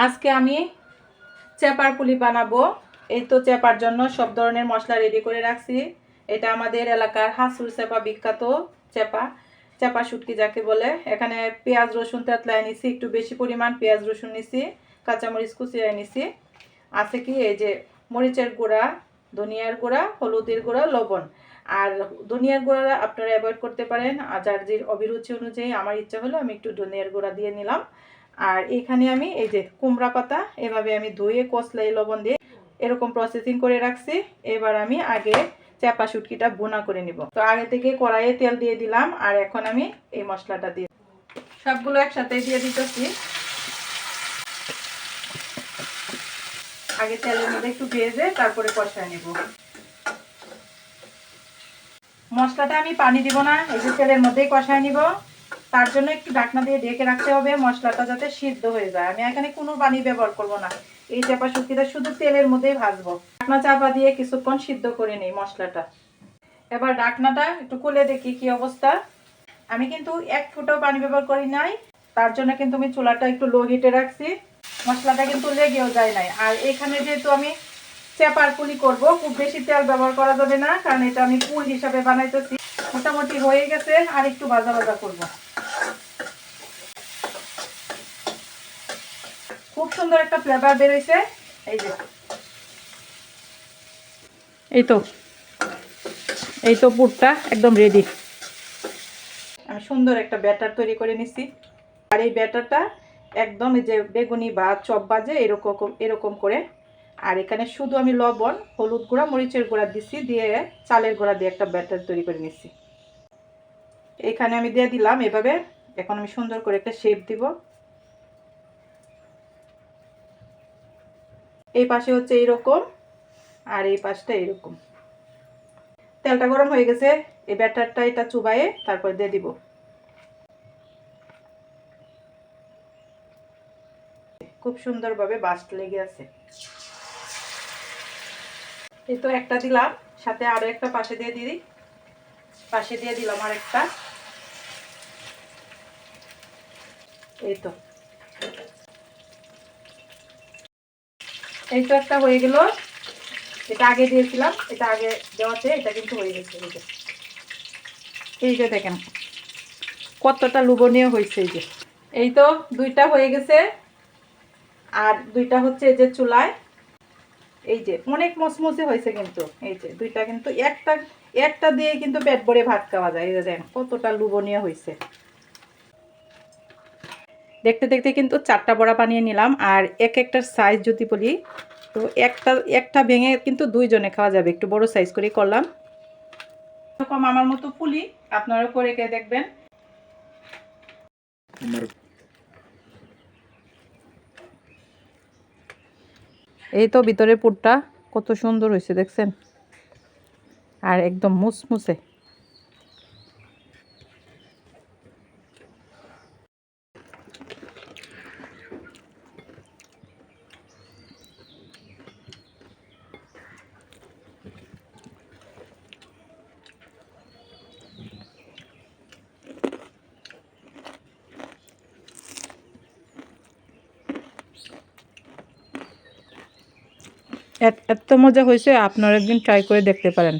আজকে আমি চেপার পুলি বানাবো। এই তো চেপার জন্য সব ধরনের মশলা রেডি করে রাখছি। এটা আমাদের এলাকার হাসুর চেপা, বিখ্যাত চেপা, চেপা শুটকি যাকে বলে। এখানে পেঁয়াজ রসুন তেতলায় নিছি, একটু বেশি পরিমাণ পেঁয়াজ রসুন নিছি, কাঁচামরিচ কুচিয়ে নিছি। আছে কি এই যে মরিচের গুঁড়া, ধনিয়ার গুঁড়া, হলুদের গুঁড়া, লবণ। আর ধনিয়ার গুঁড়া আপনারা অ্যাভয়েড করতে পারেন, যার যে অভিরুচি অনুযায়ী। আমার ইচ্ছা হলো আমি একটু ধনিয়ার গুঁড়া দিয়ে নিলাম। আর এখানে আমি এই যে কুমড়া পাতা এভাবে আমি ধুয়ে কসলাই লবণ দিয়ে এরকম প্রসেসিং করে রাখছি। এবার আমি আগে চাপা শুটকিটা ভুনা করে নিব। তো আগে থেকে কড়াইয়ে তেল দিয়ে দিলাম, আর এখন আমি এই মশলাটা দিয়ে সবগুলো একসাথে দিয়ে দিতেছি। আগে তেলের মধ্যে একটু ভেজে তারপরে কষায় নিব। মশলাটা আমি পানি দিব না, এই যে তেলের মধ্যেই কষায় নিব। তার জন্য একটু ঢাকনা দিয়ে ঢেকে রাখতে হবে, মশলাটা যাতে সিদ্ধ হয়ে যায়। আমি এখানে কোনো পানি ব্যবহার করব না, এই চাপা শুটকিটা শুধু তেলের মধ্যেই ভাজবো। ঢাকনা চাপা দিয়ে কিছুক্ষণ সিদ্ধ করে নিই মশলাটা। এবার ঢাকনাটা একটু খুলে দেখি কি অবস্থা। আমি কিন্তু এক ফোঁটাও পানি ব্যবহার করি নাই, তার জন্য কিন্তু আমি চুলাটা একটু লো হিটে রাখছি। মশলাটা কিন্তু লেগেও যায় নাই। আর এখানে যেহেতু আমি চেপার পুলি করব, খুব বেশি তেল ব্যবহার করা যাবে না, কারণ এটা আমি পুর হিসাবে বানাইতেছি। মোটামুটি হয়ে গেছে, আর একটু ভাজা ভাজা করব। খুব সুন্দর একটা ফ্লেভার বের হয়েছে। এই যে এই তো পুরটা একদম রেডি। আমি সুন্দর একটা ব্যাটার তৈরি করে নিছি। আর এই ব্যাটারটা একদম এই যে বেগুনি বা চপ বাজে এরকম এরকম করে। আর এখানে শুধু আমি লবণ, হলুদ গুঁড়া, মরিচের গুঁড়া দিছি, দিয়ে চালের গুঁড়া দিয়ে একটা ব্যাটার তৈরি করে নিছি। এখানে আমি দিয়ে দিলাম এভাবে। এখন আমি সুন্দর করে একটা শেপ দিব। এই পাশে হচ্ছে এইরকম, আর এই পাশটা এরকম। তেলটা গরম হয়ে গেছে, এই ব্যাটারটা এটা চুবাইয়ে তারপর দিয়ে দিব। খুব সুন্দরভাবে বাস্ট লেগে আছে। এই তো একটা দিলাম, সাথে আরো একটা পাশে দিয়ে দিই। পাশে দিয়ে দিলাম আর একটা। এই তো এই তো একটা হয়ে গেল। এটা আগে দিয়েছিলাম, এটা আগে দেওয়াতে এটা কিন্তু হয়ে গেছে। এই যে দেখেন কতটা লোভনীয় হয়েছে। এই যে এই তো দুইটা হয়ে গেছে, আর দুইটা হচ্ছে এই যে চুলায়। এই যে অনেক মচমচে হয়েছে কিন্তু। এই যে দুইটা কিন্তু একটা একটা দিয়ে কিন্তু পেট ভরে ভাত খাওয়া যায়। এই যে দেখেন কতটা লোভনীয় হয়েছে। দেখতে দেখতে কিন্তু 4টা বড়া বানিয়ে নিলাম। আর এক একটার সাইজ যদি বলি, তো একটা একটা ভেঙে কিন্তু 2 জনে খাওয়া যাবে। একটু বড় সাইজ করে করলাম। এরকম আমার মতো পুলি আপনারা করে কে দেখবেন। এই তো ভিতরে পুরটা কত সুন্দর হয়েছে দেখছেন, আর একদম মুসমুসে। এত মজা হয়েছে, আপনারা একদিন ট্রাই করে দেখতে পারেন।